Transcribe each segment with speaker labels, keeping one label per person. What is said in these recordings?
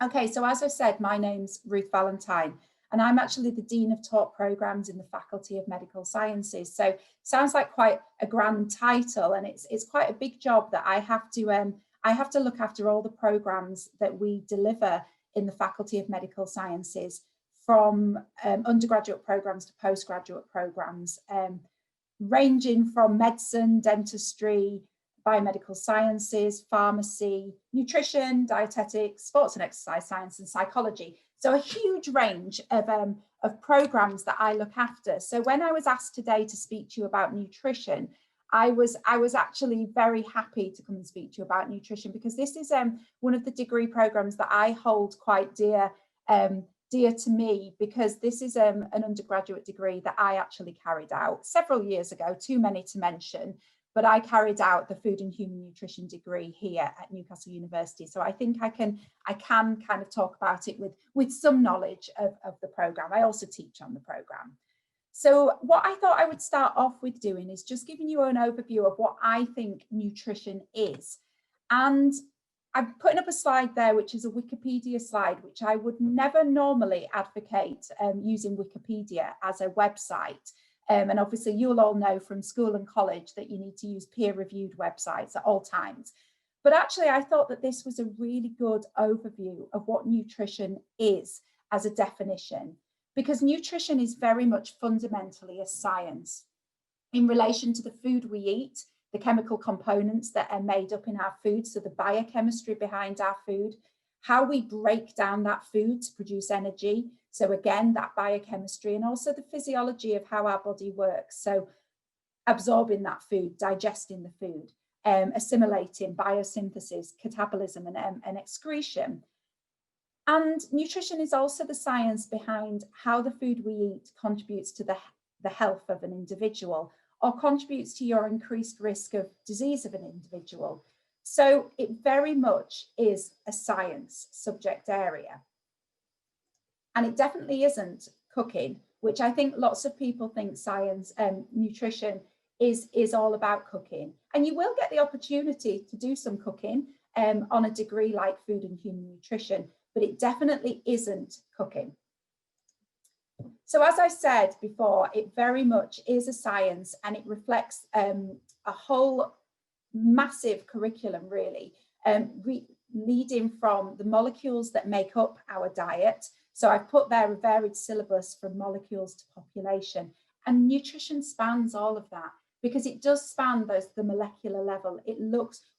Speaker 1: Okay, so as I said, my name's Ruth Valentine, and I'm actually the Dean of Taught Programmes in the Faculty of Medical Sciences. So sounds like quite a grand title, and it's quite a big job that I have to look after all the programmes that we deliver in the Faculty of Medical Sciences, from undergraduate programmes to postgraduate programmes, ranging from medicine, dentistry, biomedical sciences, pharmacy, nutrition, dietetics, sports and exercise science, and psychology. So a huge range of programs that I look after. So when I was asked today to speak to you about nutrition, I was actually very happy to come and speak to you about nutrition, because this is one of the degree programs that I hold quite dear to me, because this is an undergraduate degree that I actually carried out several years ago, too many to mention. But I carried out the food and human nutrition degree here at Newcastle University. So I think I can kind of talk about it with some knowledge of the programme. I also teach on the programme. So what I thought I would start off with doing is just giving you an overview of what I think nutrition is. And I'm putting up a slide there, which is a Wikipedia slide, which I would never normally advocate using Wikipedia as a website. And obviously you'll all know from school and college that you need to use peer-reviewed websites at all times. But actually, I thought that this was a really good overview of what nutrition is as a definition, because nutrition is very much fundamentally a science in relation to the food we eat, the chemical components that are made up in our food, so the biochemistry behind our food, how we break down that food to produce energy. So again, that biochemistry, and also the physiology of how our body works. So absorbing that food, digesting the food, assimilating, biosynthesis, catabolism, and excretion. And nutrition is also the science behind how the food we eat contributes to the health of an individual, or contributes to your increased risk of disease of an individual. So it very much is a science subject area. And it definitely isn't cooking, which I think lots of people think science and nutrition is all about cooking. And you will get the opportunity to do some cooking on a degree like food and human nutrition, but it definitely isn't cooking. So as I said before, it very much is a science, and it reflects a whole massive curriculum, really, leading from the molecules that make up our diet. So I've put there a varied syllabus from molecules to population, and nutrition spans all of that, because it does span the molecular level.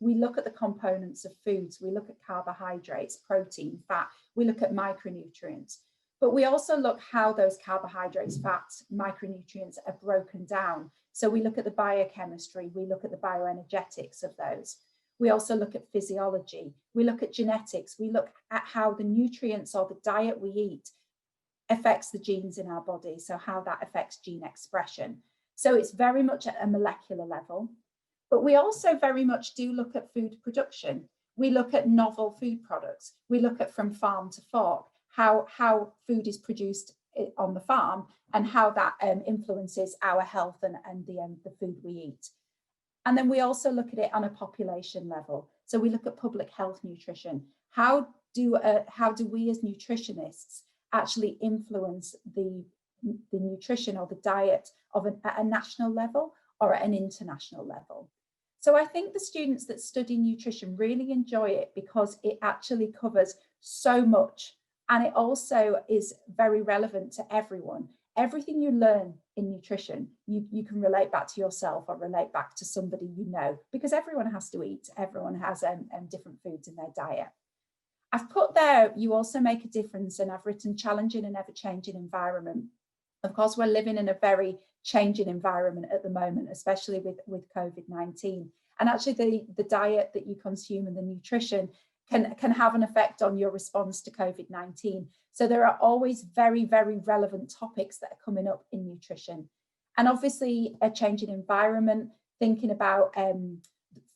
Speaker 1: We look at the components of foods, we look at carbohydrates, protein, fat, we look at micronutrients, but we also look how those carbohydrates, fats, micronutrients are broken down. So we look at the biochemistry, we look at the bioenergetics of those. We also look at physiology, we look at genetics, we look at how the nutrients or the diet we eat affects the genes in our body, so how that affects gene expression. So it's very much at a molecular level, but we also very much do look at food production. We look at novel food products. We look at from farm to fork, how food is produced on the farm, and how that influences our health and the food we eat. And then we also look at it on a population level. So we look at public health nutrition. How do we as nutritionists actually influence the nutrition or the diet at a national level or at an international level? So I think the students that study nutrition really enjoy it, because it actually covers so much, and it also is very relevant to everyone. Everything you learn in nutrition, you can relate back to yourself or relate back to somebody you know, because everyone has to eat. Everyone has different foods in their diet. I've put there, you also make a difference, and I've written challenging and ever-changing environment. Of course, we're living in a very changing environment at the moment, especially with COVID-19. And actually the diet that you consume and the nutrition can have an effect on your response to COVID-19. So there are always very, very relevant topics that are coming up in nutrition. And obviously a changing environment, thinking about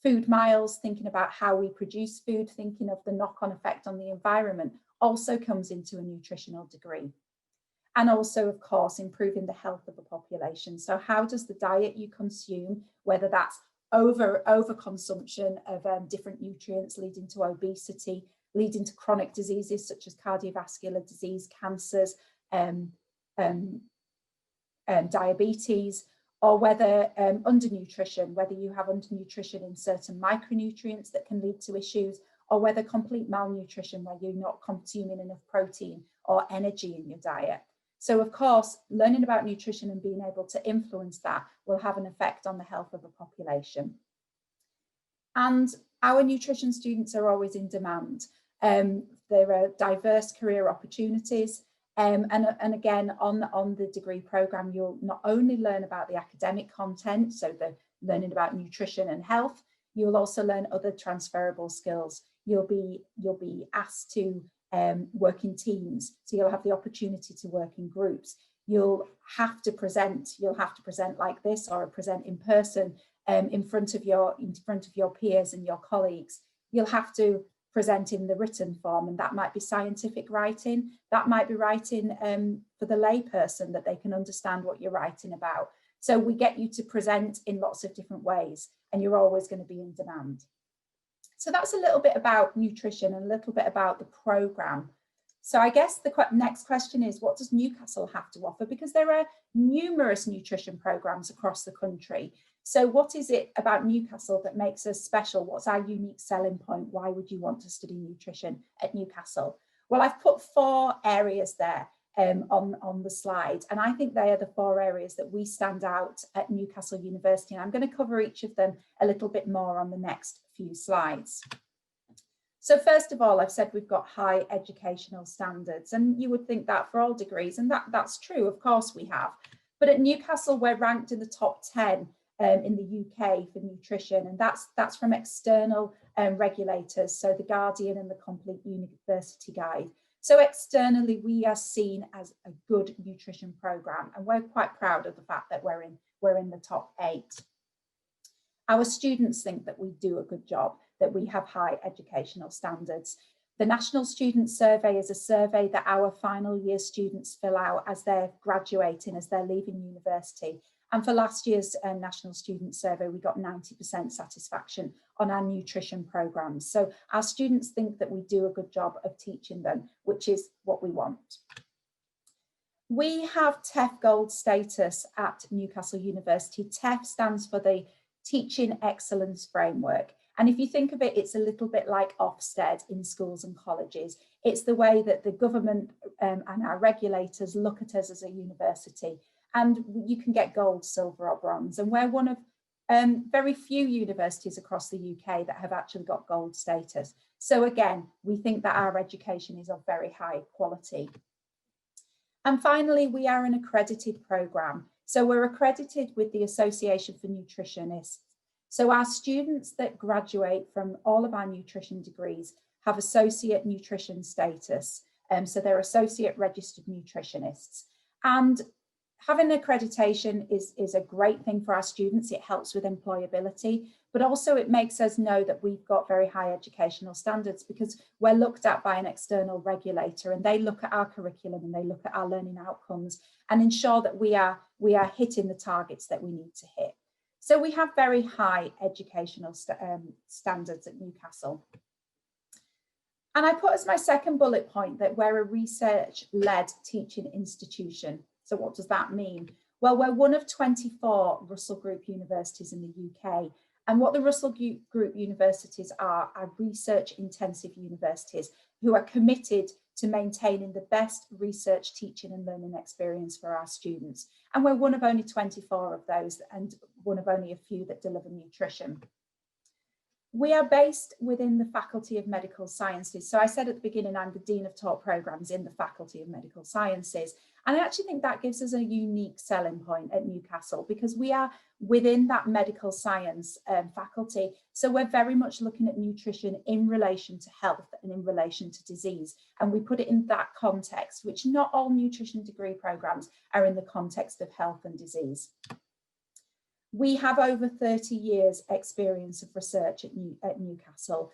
Speaker 1: food miles, thinking about how we produce food, thinking of the knock-on effect on the environment, also comes into a nutritional degree. And also, of course, improving the health of the population. So how does the diet you consume, whether that's over consumption of different nutrients leading to obesity, leading to chronic diseases such as cardiovascular disease, cancers, diabetes, or whether undernutrition, whether you have undernutrition in certain micronutrients that can lead to issues, or whether complete malnutrition where you're not consuming enough protein or energy in your diet. So of course, learning about nutrition and being able to influence that will have an effect on the health of a population. And our nutrition students are always in demand. There are diverse career opportunities. And again, on the degree programme, you'll not only learn about the academic content, so the learning about nutrition and health, you'll also learn other transferable skills. You'll be asked to work in teams, so you'll have the opportunity to work in groups. You'll have to present like this, or present in person in front of your peers and your colleagues. You'll have to present in the written form, and that might be scientific writing, that might be writing for the layperson that they can understand what you're writing about. So we get you to present in lots of different ways, and you're always going to be in demand. So that's a little bit about nutrition and a little bit about the programme. So I guess the next question is, what does Newcastle have to offer? Because there are numerous nutrition programmes across the country. So what is it about Newcastle that makes us special? What's our unique selling point? Why would you want to study nutrition at Newcastle? Well, I've put 4 areas there on the slide, and I think they are the 4 areas that we stand out at Newcastle University, and I'm going to cover each of them a little bit more on the next few slides. So first of all, I've said we've got high educational standards, and you would think that for all degrees, and that's true, of course we have. But at Newcastle, we're ranked in the top 10 in the UK for nutrition, and that's from external regulators, so The Guardian and the Complete University Guide. So externally, we are seen as a good nutrition programme, and we're quite proud of the fact that we're in the top 8. Our students think that we do a good job, that we have high educational standards. The National Student Survey is a survey that our final year students fill out as they're graduating, as they're leaving university. And for last year's National Student Survey, we got 90% satisfaction on our nutrition programmes. So our students think that we do a good job of teaching them, which is what we want. We have TEF Gold status at Newcastle University. TEF stands for the Teaching Excellence Framework. And if you think of it, it's a little bit like Ofsted in schools and colleges. It's the way that the government and our regulators look at us as a university. And you can get gold, silver or bronze. And we're one of very few universities across the UK that have actually got gold status. So again, we think that our education is of very high quality. And finally, we are an accredited programme. So we're accredited with the Association for Nutritionists. So our students that graduate from all of our nutrition degrees have associate nutrition status. So they're associate registered nutritionists. And having accreditation is a great thing for our students. It helps with employability, but also it makes us know that we've got very high educational standards, because we're looked at by an external regulator, and they look at our curriculum and they look at our learning outcomes and ensure that we are hitting the targets that we need to hit. So we have very high educational standards at Newcastle. And I put as my second bullet point that we're a research-led teaching institution. So what does that mean? Well, we're one of 24 Russell Group universities in the UK. And what the Russell Group universities are research-intensive universities who are committed to maintaining the best research, teaching and learning experience for our students. And we're one of only 24 of those, and one of only a few that deliver nutrition. We are based within the Faculty of Medical Sciences. So I said at the beginning, I'm the Dean of Taught Programmes in the Faculty of Medical Sciences. And I actually think that gives us a unique selling point at Newcastle, because we are within that medical science faculty. So we're very much looking at nutrition in relation to health and in relation to disease. And we put it in that context, which not all nutrition degree programmes are in the context of health and disease. We have over 30 years experience of research at Newcastle.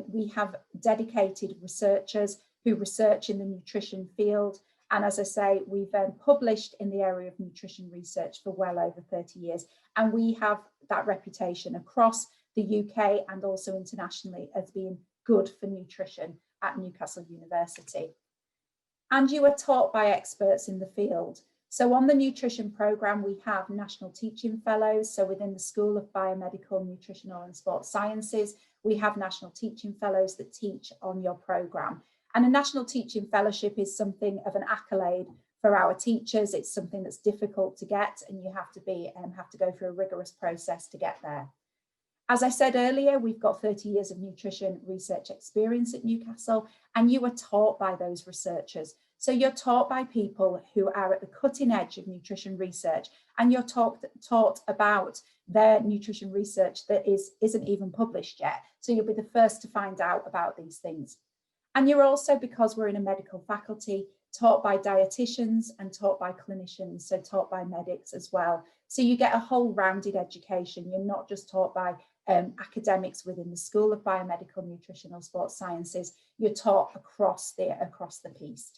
Speaker 1: We have dedicated researchers who research in the nutrition field. And as I say, we've published in the area of nutrition research for well over 30 years. And we have that reputation across the UK and also internationally as being good for nutrition. at Newcastle University. And you are taught by experts in the field. So on the nutrition programme, we have national teaching fellows. So within the School of Biomedical, Nutritional and Sports Sciences, we have national teaching fellows that teach on your programme. And a national teaching fellowship is something of an accolade for our teachers. It's something that's difficult to get, and you have to go through a rigorous process to get there. As I said earlier, we've got 30 years of nutrition research experience at Newcastle, and you are taught by those researchers. So you're taught by people who are at the cutting edge of nutrition research, and you're taught about their nutrition research that isn't even published yet. So you'll be the first to find out about these things. And you're also, because we're in a medical faculty, taught by dietitians and taught by clinicians, so taught by medics as well. So you get a whole rounded education. You're not just taught by academics within the School of Biomedical, Nutritional Sports Sciences. You're taught across the piece.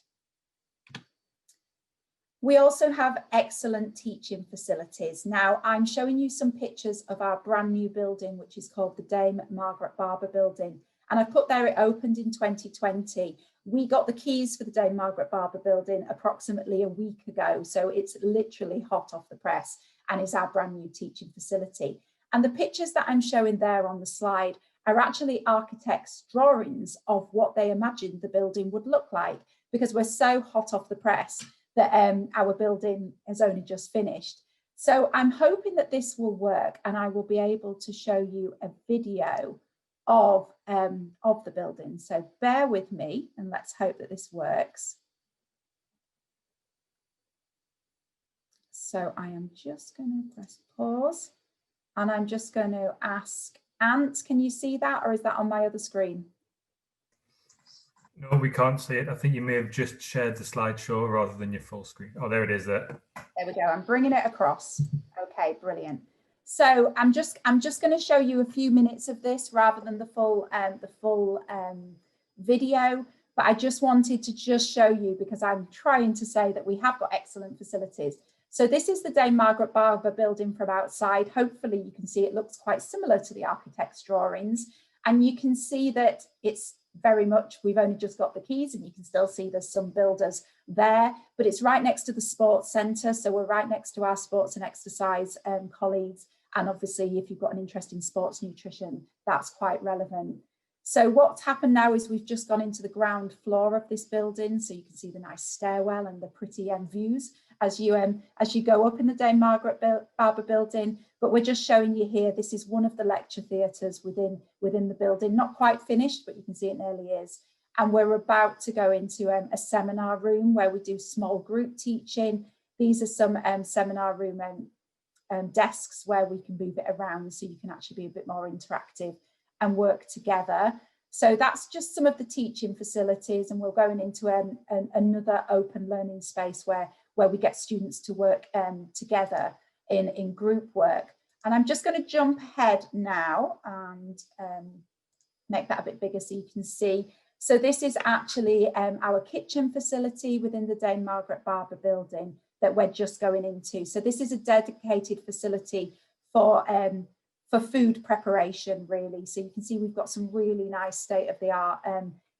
Speaker 1: We also have excellent teaching facilities. Now, I'm showing you some pictures of our brand new building, which is called the Dame Margaret Barber Building. And I put there, it opened in 2020. We got the keys for the Dame Margaret Barber Building approximately a week ago. So it's literally hot off the press and is our brand new teaching facility. And the pictures that I'm showing there on the slide are actually architects' drawings of what they imagined the building would look like, because we're so hot off the press that our building has only just finished. So I'm hoping that this will work, and I will be able to show you a video of the building. So bear with me and let's hope that this works. So I am just going to press pause, and I'm just going to ask Ant, can you see that, or is that on my other screen?
Speaker 2: No, we can't see it. I think you may have just shared the slideshow rather than your full screen. Oh, there it is there.
Speaker 1: There we go. I'm bringing it across. Okay, brilliant. So I'm just going to show you a few minutes of this rather than the full video, but I just wanted to just show you, because I'm trying to say that we have got excellent facilities. So this is the Dame Margaret Barber building from outside. Hopefully you can see it looks quite similar to the architect's drawings, and you can see that it's very much, we've only just got the keys, and you can still see there's some builders there, but it's right next to the sports centre. So we're right next to our sports and exercise colleagues. And obviously, if you've got an interest in sports nutrition, that's quite relevant. So what's happened now is we've just gone into the ground floor of this building. So you can see the nice stairwell and the pretty views as you go up in the Dame Margaret Barber building. But we're just showing you here, this is one of the lecture theatres within the building, not quite finished, but you can see it nearly is. And we're about to go into a seminar room where we do small group teaching. These are some seminar room desks where we can move it around so you can actually be a bit more interactive and work together. So that's just some of the teaching facilities, and we're going into another open learning space where we get students to work together in group work. And I'm just going to jump ahead now and make that a bit bigger so you can see. So this is actually our kitchen facility within the Dame Margaret Barber building that we're just going into. So this is a dedicated facility for food preparation, really. So you can see we've got some really nice state-of-the-art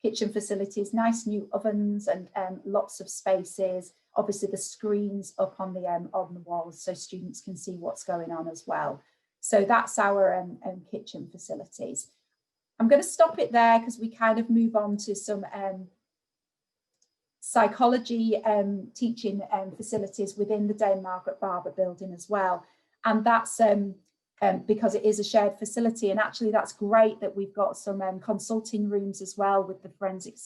Speaker 1: kitchen facilities, nice new ovens, and lots of spaces. Obviously the screens up on the walls so students can see what's going on as well. So that's our kitchen facilities. I'm going to stop it there because we kind of move on to some psychology teaching facilities within the Dame Margaret Barber building as well. And that's because it is a shared facility, and actually that's great that we've got some consulting rooms as well with the forensic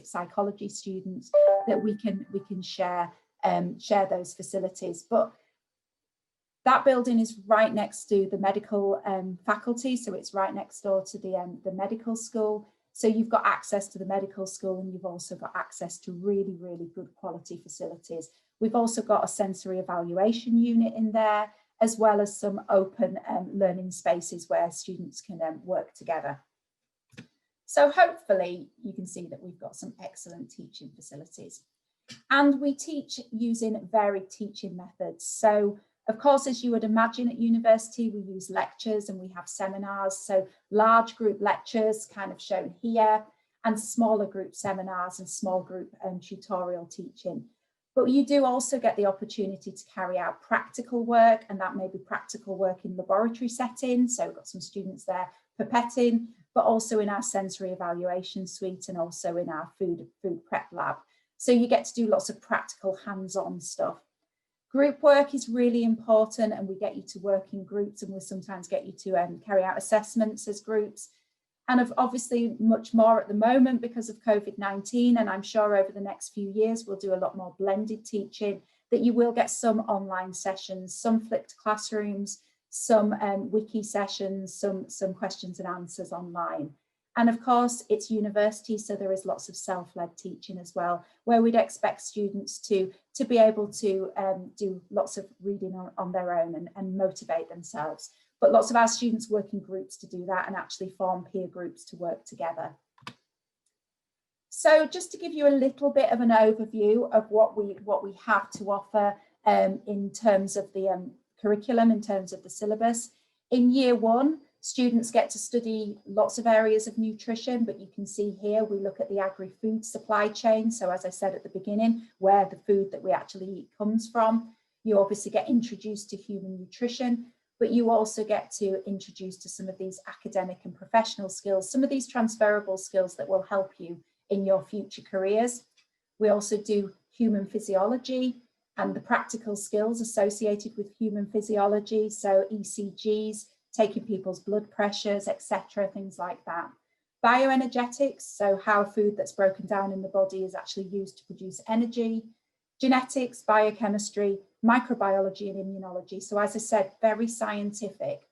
Speaker 1: psychology students that we can share those facilities. But that building is right next to the medical faculty, so it's right next door to the medical school. So you've got access to the medical school, and you've also got access to really, really good quality facilities. We've also got a sensory evaluation unit in there, as well as some open learning spaces where students can work together. So hopefully you can see that we've got some excellent teaching facilities. And we teach using varied teaching methods. So of course, as you would imagine at university, we use lectures and we have seminars. So large group lectures kind of shown here. and smaller group seminars and small group tutorial teaching. But you do also get the opportunity to carry out practical work, and that may be practical work in laboratory settings. So we've got some students there pipetting, but also in our sensory evaluation suite and also in our food prep lab. So you get to do lots of practical hands-on stuff. Group work is really important, and we get you to work in groups, and we'll sometimes get you to carry out assessments as groups. And obviously much more at the moment because of COVID-19, and I'm sure over the next few years we'll do a lot more blended teaching, that you will get some online sessions, some flipped classrooms, some wiki sessions, some questions and answers online. And of course, it's university, so there is lots of self-led teaching as well, where we'd expect students to be able to do lots of reading on their own and motivate themselves. But lots of our students work in groups to do that and actually form peer groups to work together. So just to give you a little bit of an overview of what we have to offer in terms of the curriculum, in terms of the syllabus. In year one, students get to study lots of areas of nutrition, but you can see here we look at the agri-food supply chain. So as I said at the beginning, where the food that we actually eat comes from. You obviously get introduced to human nutrition, but you also get to introduce to some of these academic and professional skills, some of these transferable skills that will help you in your future careers. We also do human physiology and the practical skills associated with human physiology, so ECGs, taking people's blood pressures, etc., things like that. Bioenergetics, so how food that's broken down in the body is actually used to produce energy. Genetics, biochemistry, microbiology and immunology. So as I said, very scientific.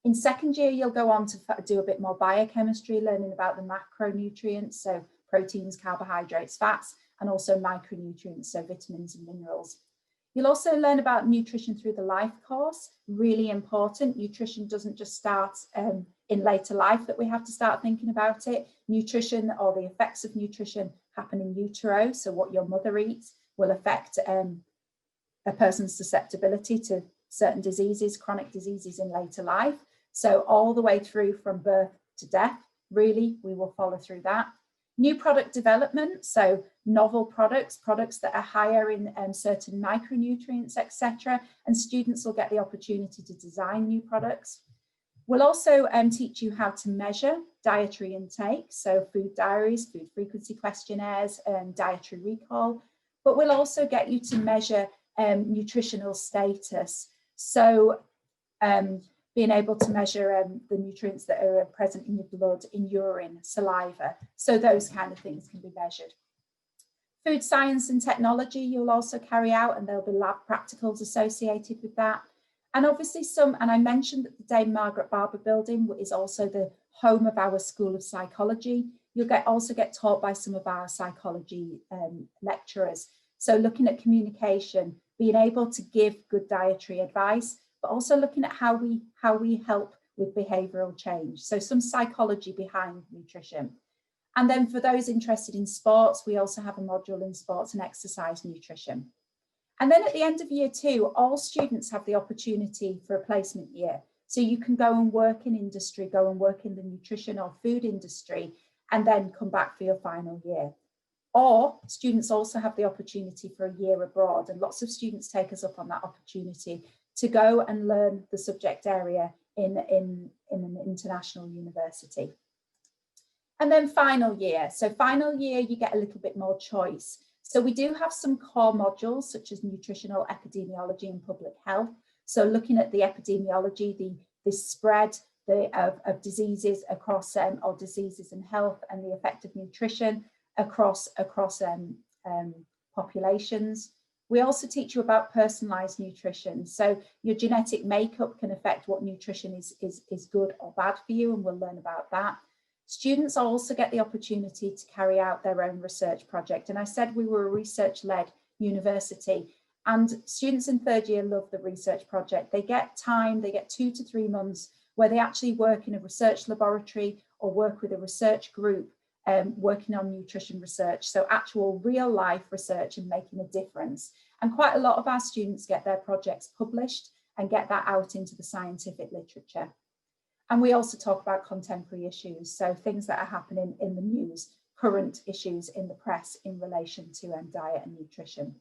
Speaker 1: In second year, you'll go on to do a bit more biochemistry, learning about the macronutrients, so proteins, carbohydrates, fats, and also micronutrients, so vitamins and minerals. You'll also learn about nutrition through the life course, really important. Nutrition doesn't just start in later life that we have to start thinking about it. Nutrition, or the effects of nutrition, happen in utero, so what your mother eats will affect a person's susceptibility to certain diseases, chronic diseases in later life. So all the way through from birth to death, really, we will follow through that. New product development, so novel products that are higher in certain micronutrients, etc. And students will get the opportunity to design new products. We'll also teach you how to measure dietary intake, so food diaries, food frequency questionnaires, and dietary recall. But we'll also get you to measure nutritional status. So being able to measure the nutrients that are present in your blood, in urine, saliva. So those kind of things can be measured. Food science and technology you'll also carry out, and there'll be lab practicals associated with that. And obviously and I mentioned that the Dame Margaret Barber building is also the home of our School of Psychology. You'll also get taught by some of our psychology lecturers. So looking at communication, being able to give good dietary advice, but also looking at how we help with behavioural change. So some psychology behind nutrition. And then for those interested in sports, we also have a module in sports and exercise nutrition. And then at the end of year two, all students have the opportunity for a placement year. So you can go and work in industry, go and work in the nutrition or food industry, and then come back for your final year. Or students also have the opportunity for a year abroad, and lots of students take us up on that opportunity to go and learn the subject area in an international university. And then final year. So final year, you get a little bit more choice. So we do have some core modules such as nutritional epidemiology and public health. So looking at the epidemiology, the spread of diseases across or diseases and health, and the effect of nutrition across populations. We also teach you about personalized nutrition. So your genetic makeup can affect what nutrition is good or bad for you, and we'll learn about that. Students also get the opportunity to carry out their own research project. And I said we were a research-led university, and students in third year love the research project. They get time, they get 2 to 3 months where they actually work in a research laboratory or work with a research group working on nutrition research. So actual real life research and making a difference. And quite a lot of our students get their projects published and get that out into the scientific literature. And we also talk about contemporary issues, so things that are happening in the news, current issues in the press in relation to diet and nutrition.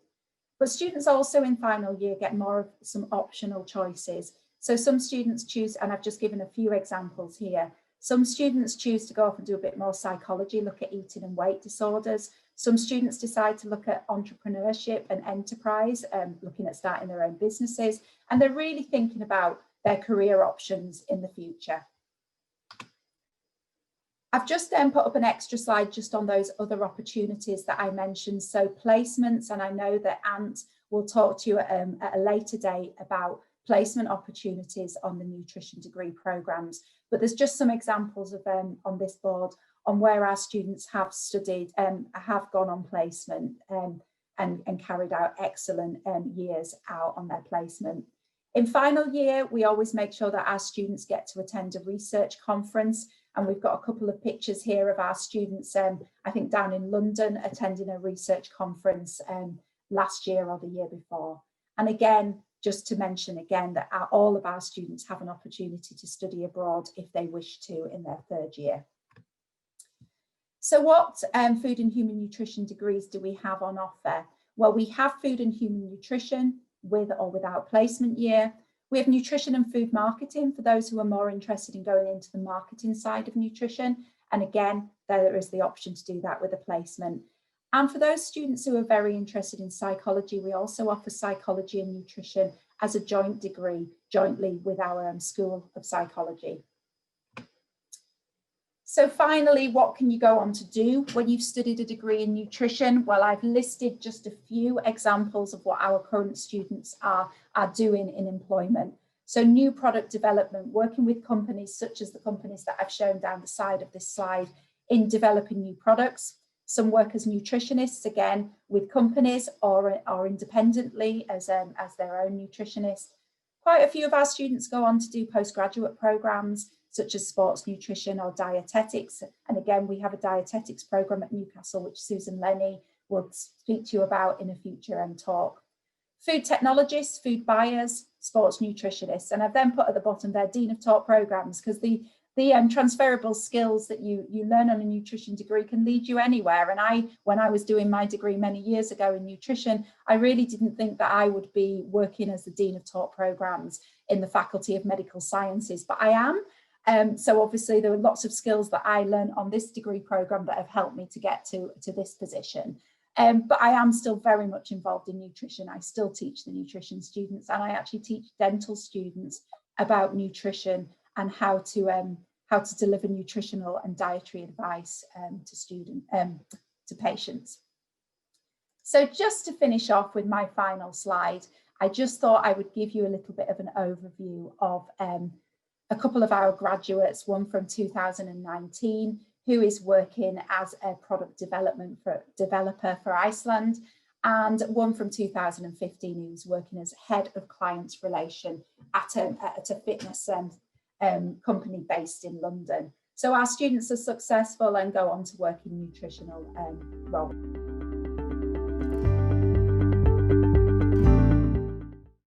Speaker 1: But students also in final year get more of some optional choices. So some students choose, and I've just given a few examples here, some students choose to go off and do a bit more psychology, look at eating and weight disorders. Some students decide to look at entrepreneurship and enterprise, looking at starting their own businesses, and they're really thinking about their career options in the future. I've just put up an extra slide just on those other opportunities that I mentioned. So placements, and I know that Ant will talk to you at a later date about placement opportunities on the nutrition degree programs. But there's just some examples of on this board on where our students have studied, have gone on placement and carried out excellent years out on their placement. In final year, we always make sure that our students get to attend a research conference. And we've got a couple of pictures here of our students, I think down in London, attending a research conference last year or the year before. And again, just to mention again that all of our students have an opportunity to study abroad if they wish to in their third year. So what food and human nutrition degrees do we have on offer? Well, we have food and human nutrition with or without placement year. We have nutrition and food marketing for those who are more interested in going into the marketing side of nutrition. And again, there is the option to do that with a placement. And for those students who are very interested in psychology, we also offer psychology and nutrition as a joint degree, jointly with our School of Psychology. So finally, what can you go on to do when you've studied a degree in nutrition? Well, I've listed just a few examples of what our current students are doing in employment. So new product development, working with companies such as the companies that I've shown down the side of this slide in developing new products. Some work as nutritionists, again, with companies or independently as their own nutritionist. Quite a few of our students go on to do postgraduate programs, such as sports nutrition or dietetics. And again, we have a dietetics program at Newcastle, which Susan Lenny will speak to you about in a future talk. Food technologists, food buyers, sports nutritionists. And I've then put at the bottom there, Dean of Taught programs, because the transferable skills that you learn on a nutrition degree can lead you anywhere. And when I was doing my degree many years ago in nutrition, I really didn't think that I would be working as the Dean of Taught programs in the Faculty of Medical Sciences, but I am. So obviously there were lots of skills that I learned on this degree program that have helped me to get to this position. But I am still very much involved in nutrition. I still teach the nutrition students, and I actually teach dental students about nutrition and how to deliver nutritional and dietary advice to patients. So just to finish off with my final slide, I just thought I would give you a little bit of an overview of a couple of our graduates, one from 2019, who is working as a product developer for Iceland, and one from 2015 who's working as head of clients relation at a fitness company based in London. So our students are successful and go on to work in nutritional roles.